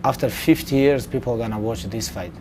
after 50 years, people are gonna watch this fight.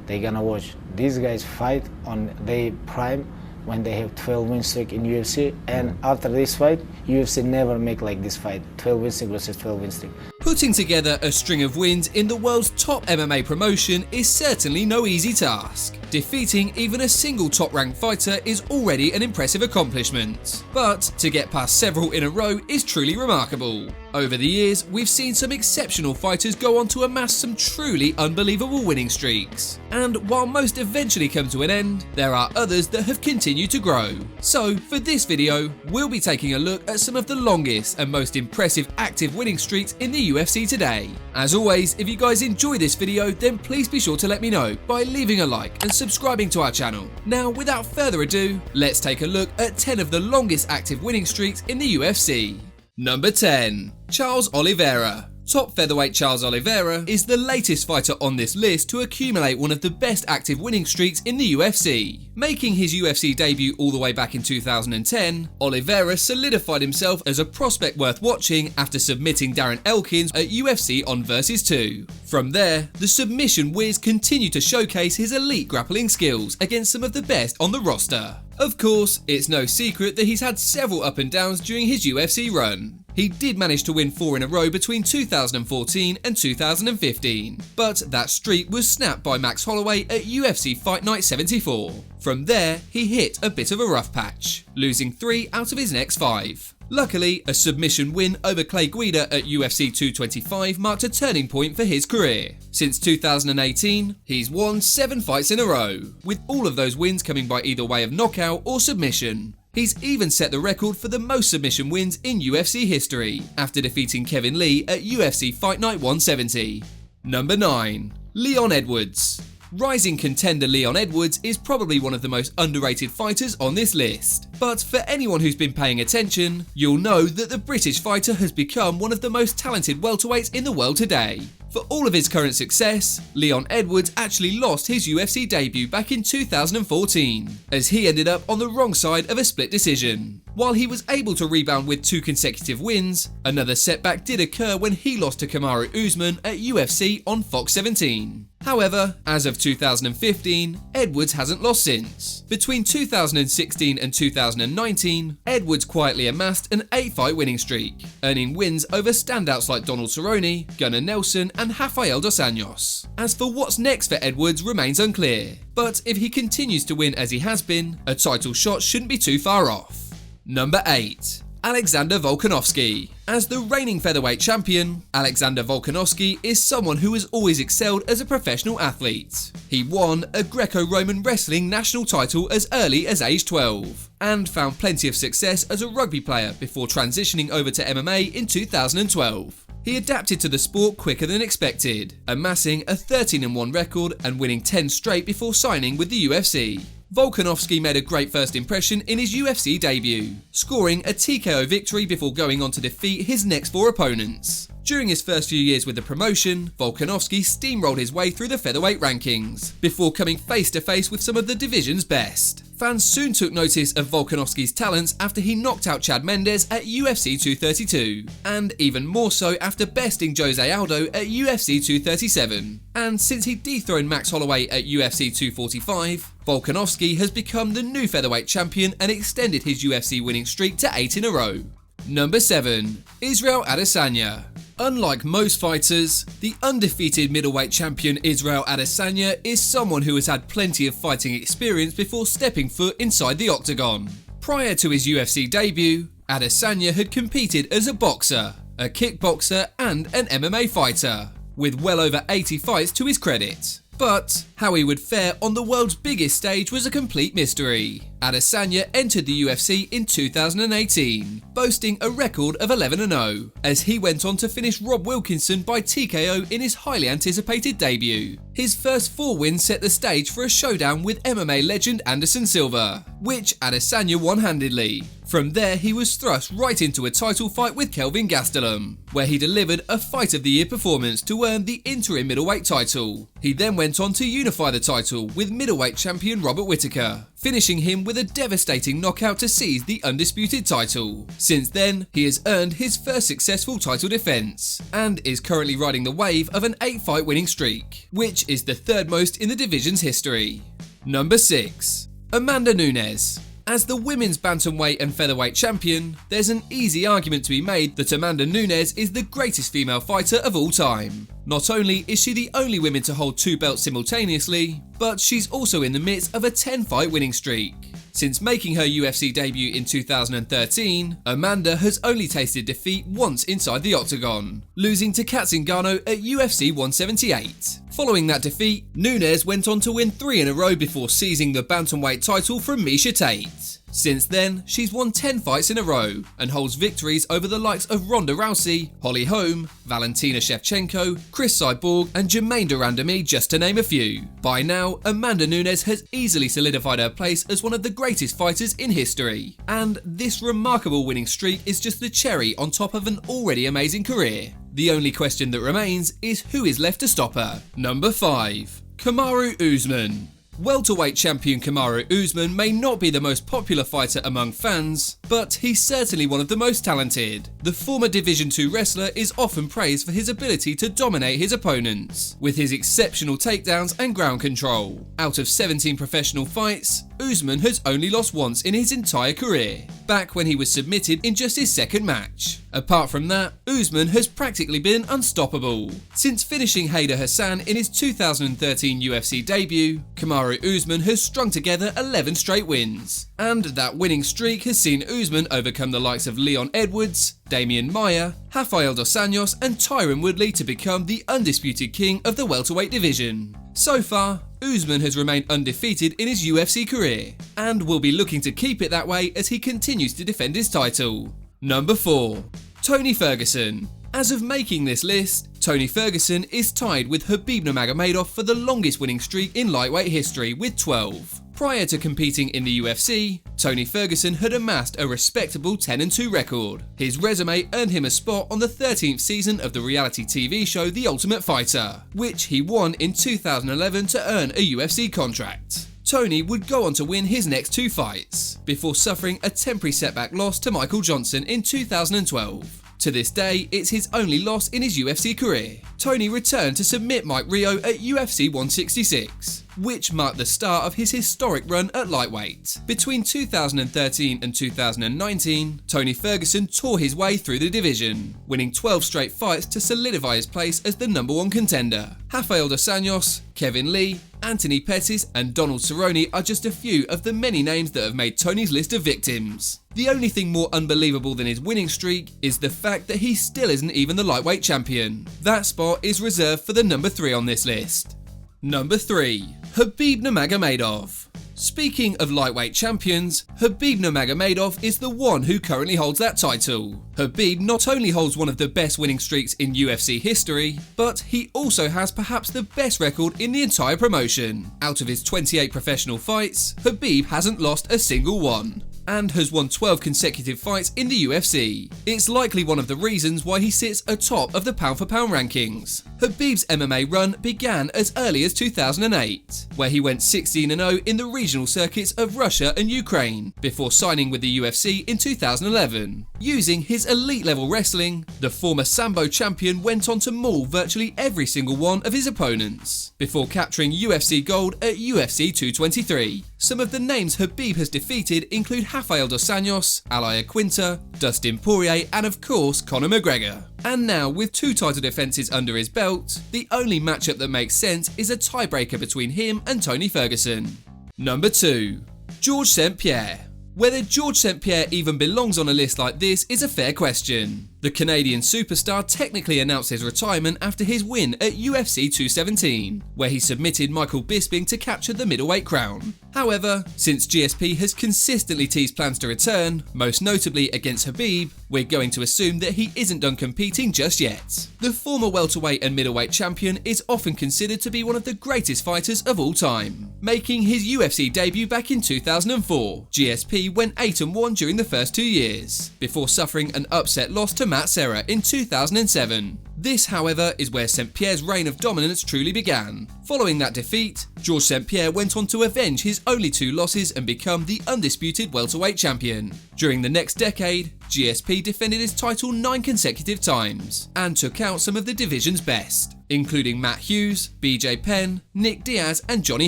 They're gonna watch these guys fight on their prime when they have 12 win streak in UFC, and after this fight, UFC never make like this fight, 12 win streak versus 12 win streak. Putting together a string of wins in the world's top MMA promotion is certainly no easy task. Defeating even a single top-ranked fighter is already an impressive accomplishment. But to get past several in a row is truly remarkable. Over the years, we've seen some exceptional fighters go on to amass some truly unbelievable winning streaks. And while most eventually come to an end, there are others that have continued to grow. So, for this video, we'll be taking a look at some of the longest and most impressive active winning streaks in the UFC today. As always, if you guys enjoy this video, then please be sure to let me know by leaving a like and subscribing to our channel. Now, without further ado, let's take a look at 10 of the longest active winning streaks in the UFC. Number 10. Charles Oliveira. Top featherweight Charles Oliveira is the latest fighter on this list to accumulate one of the best active winning streaks in the UFC. Making his UFC debut all the way back in 2010, Oliveira solidified himself as a prospect worth watching after submitting Darren Elkins at UFC on vs 2. From there, the submission whiz continued to showcase his elite grappling skills against some of the best on the roster. Of course, it's no secret that he's had several up and downs during his UFC run. He did manage to win 4 in a row between 2014 and 2015, but that streak was snapped by Max Holloway at UFC Fight Night 74. From there, he hit a bit of a rough patch, losing 3 out of his next 5. Luckily, a submission win over Clay Guida at UFC 225 marked a turning point for his career. Since 2018, he's won 7 fights in a row, with all of those wins coming by either way of knockout or submission. He's even set the record for the most submission wins in UFC history, after defeating Kevin Lee at UFC Fight Night 170. Number 9. Leon Edwards. Rising contender Leon Edwards is probably one of the most underrated fighters on this list. But for anyone who's been paying attention, you'll know that the British fighter has become one of the most talented welterweights in the world today. For all of his current success, Leon Edwards actually lost his UFC debut back in 2014, as he ended up on the wrong side of a split decision. While he was able to rebound with 2 consecutive wins, another setback did occur when he lost to Kamaru Usman at UFC on Fox 17. However, as of 2015, Edwards hasn't lost since. Between 2016 and 2019, Edwards quietly amassed an 8-fight winning streak, earning wins over standouts like Donald Cerrone, Gunnar Nelson and Rafael dos Anjos. As for what's next for Edwards remains unclear, but if he continues to win as he has been, a title shot shouldn't be too far off. Number 8. Alexander Volkanovski. As the reigning featherweight champion, Alexander Volkanovski is someone who has always excelled as a professional athlete. He won a Greco-Roman wrestling national title as early as age 12, and found plenty of success as a rugby player before transitioning over to MMA in 2012. He adapted to the sport quicker than expected, amassing a 13-1 record and winning 10 straight before signing with the UFC. Volkanovski made a great first impression in his UFC debut, scoring a TKO victory before going on to defeat his next 4 opponents. During his first few years with the promotion, Volkanovski steamrolled his way through the featherweight rankings, before coming face to face with some of the division's best. Fans soon took notice of Volkanovski's talents after he knocked out Chad Mendes at UFC 232, and even more so after besting Jose Aldo at UFC 237. And since he dethroned Max Holloway at UFC 245, Volkanovski has become the new featherweight champion and extended his UFC winning streak to 8 in a row. Number 7. Israel Adesanya. Unlike most fighters, the undefeated middleweight champion Israel Adesanya is someone who has had plenty of fighting experience before stepping foot inside the octagon. Prior to his UFC debut, Adesanya had competed as a boxer, a kickboxer and an MMA fighter, with well over 80 fights to his credit. But how he would fare on the world's biggest stage was a complete mystery. Adesanya entered the UFC in 2018, boasting a record of 11-0, as he went on to finish Rob Wilkinson by TKO in his highly anticipated debut. His first 4 wins set the stage for a showdown with MMA legend Anderson Silva, which Adesanya won handedly, From there, he was thrust right into a title fight with Kelvin Gastelum, where he delivered a Fight of the Year performance to earn the interim middleweight title. He then went on to unify the title with middleweight champion Robert Whittaker, finishing him with a devastating knockout to seize the undisputed title. Since then, he has earned his first successful title defense, and is currently riding the wave of an 8-fight winning streak, which is the third most in the division's history. Number 6. Amanda Nunes. As the women's bantamweight and featherweight champion, there's an easy argument to be made that Amanda Nunes is the greatest female fighter of all time. Not only is she the only woman to hold 2 belts simultaneously, but she's also in the midst of a 10-fight winning streak. Since making her UFC debut in 2013, Amanda has only tasted defeat once inside the octagon, losing to Kat Zingano at UFC 178. Following that defeat, Nunes went on to win 3 in a row before seizing the bantamweight title from Miesha Tate. Since then, she's won 10 fights in a row and holds victories over the likes of Ronda Rousey, Holly Holm, Valentina Shevchenko, Chris Cyborg and Jermaine Durandamy, just to name a few. By now, Amanda Nunes has easily solidified her place as one of the greatest fighters in history, and this remarkable winning streak is just the cherry on top of an already amazing career. The only question that remains is who is left to stop her. Number 5. Kamaru Usman. Welterweight champion Kamaru Usman may not be the most popular fighter among fans, but he's certainly one of the most talented. The former Division 2 wrestler is often praised for his ability to dominate his opponents, with his exceptional takedowns and ground control. Out of 17 professional fights, Usman has only lost once in his entire career, back when he was submitted in just his second match. Apart from that, Usman has practically been unstoppable. Since finishing Haider Hassan in his 2013 UFC debut, Kamaru Usman has strung together 11 straight wins, and that winning streak has seen Usman overcome the likes of Leon Edwards, Damian Maia, Rafael dos Anjos and Tyron Woodley to become the undisputed king of the welterweight division. So far, Usman has remained undefeated in his UFC career, and will be looking to keep it that way as he continues to defend his title. Number 4. Tony Ferguson. As of making this list, Tony Ferguson is tied with Khabib Nurmagomedov for the longest winning streak in lightweight history with 12. Prior to competing in the UFC, Tony Ferguson had amassed a respectable 10-2 record. His resume earned him a spot on the 13th season of the reality TV show The Ultimate Fighter, which he won in 2011 to earn a UFC contract. Tony would go on to win his next 2 fights, before suffering a temporary setback loss to Michael Johnson in 2012. To this day, it's his only loss in his UFC career. Tony returned to submit Mike Rio at UFC 166, which marked the start of his historic run at lightweight. Between 2013 and 2019, Tony Ferguson tore his way through the division, winning 12 straight fights to solidify his place as the #1 contender. Rafael dos Anjos, Kevin Lee, Anthony Pettis and Donald Cerrone are just a few of the many names that have made Tony's list of victims. The only thing more unbelievable than his winning streak is the fact that he still isn't even the lightweight champion. That spot is reserved for the number 3 on this list. Number 3. Khabib Nurmagomedov. Speaking of lightweight champions, Khabib Nurmagomedov is the one who currently holds that title. Khabib not only holds one of the best winning streaks in UFC history, but he also has perhaps the best record in the entire promotion. Out of his 28 professional fights, Khabib hasn't lost a single one, and has won 12 consecutive fights in the UFC. It's likely one of the reasons why he sits atop of the pound-for-pound rankings. Khabib's MMA run began as early as 2008, where he went 16-0 in the regional circuits of Russia and Ukraine, before signing with the UFC in 2011. Using his elite-level wrestling, the former Sambo champion went on to maul virtually every single one of his opponents, before capturing UFC gold at UFC 223. Some of the names Khabib has defeated include Rafael dos Anjos, Al Iaquinta, Dustin Poirier and of course Conor McGregor. And now with 2 title defences under his belt, the only matchup that makes sense is a tiebreaker between him and Tony Ferguson. Number 2. Georges St-Pierre. Whether Georges St-Pierre even belongs on a list like this is a fair question. The Canadian superstar technically announced his retirement after his win at UFC 217, where he submitted Michael Bisping to capture the middleweight crown. However, since GSP has consistently teased plans to return, most notably against Khabib, we're going to assume that he isn't done competing just yet. The former welterweight and middleweight champion is often considered to be one of the greatest fighters of all time. Making his UFC debut back in 2004, GSP went 8-1 during the first 2 years, before suffering an upset loss to Matt Serra in 2007. This, however, is where St-Pierre's reign of dominance truly began. Following that defeat, Georges St-Pierre went on to avenge his only 2 losses and become the undisputed welterweight champion. During the next decade, GSP defended his title 9 consecutive times and took out some of the division's best, including Matt Hughes, BJ Penn, Nick Diaz and Johnny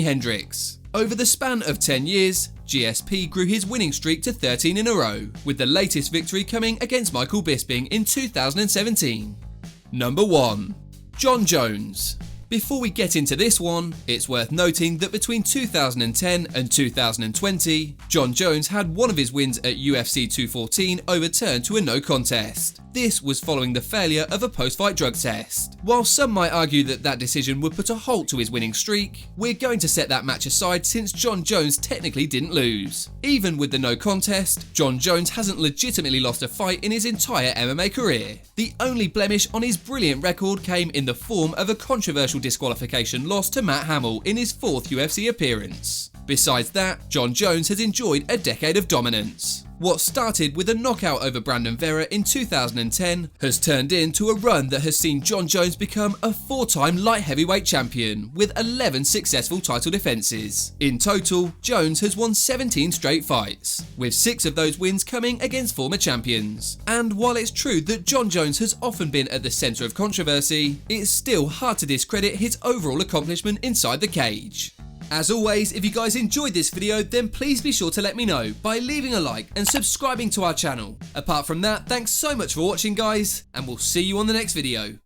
Hendricks. Over the span of 10 years, GSP grew his winning streak to 13 in a row, with the latest victory coming against Michael Bisping in 2017. Number 1. Jon Jones. Before we get into this one, it's worth noting that between 2010 and 2020, Jon Jones had one of his wins at UFC 214 overturned to a no contest. This was following the failure of a post-fight drug test. While some might argue that that decision would put a halt to his winning streak, we're going to set that match aside since Jon Jones technically didn't lose. Even with the no contest, Jon Jones hasn't legitimately lost a fight in his entire MMA career. The only blemish on his brilliant record came in the form of a controversial disqualification loss to Matt Hamill in his 4th UFC appearance. Besides that, Jon Jones has enjoyed a decade of dominance. What started with a knockout over Brandon Vera in 2010 has turned into a run that has seen Jon Jones become a 4-time light heavyweight champion with 11 successful title defenses. In total, Jones has won 17 straight fights, with 6 of those wins coming against former champions. And while it's true that Jon Jones has often been at the centre of controversy, it's still hard to discredit his overall accomplishment inside the cage. As always, if you guys enjoyed this video, then please be sure to let me know by leaving a like and subscribing to our channel. Apart from that, thanks so much for watching guys, and we'll see you on the next video.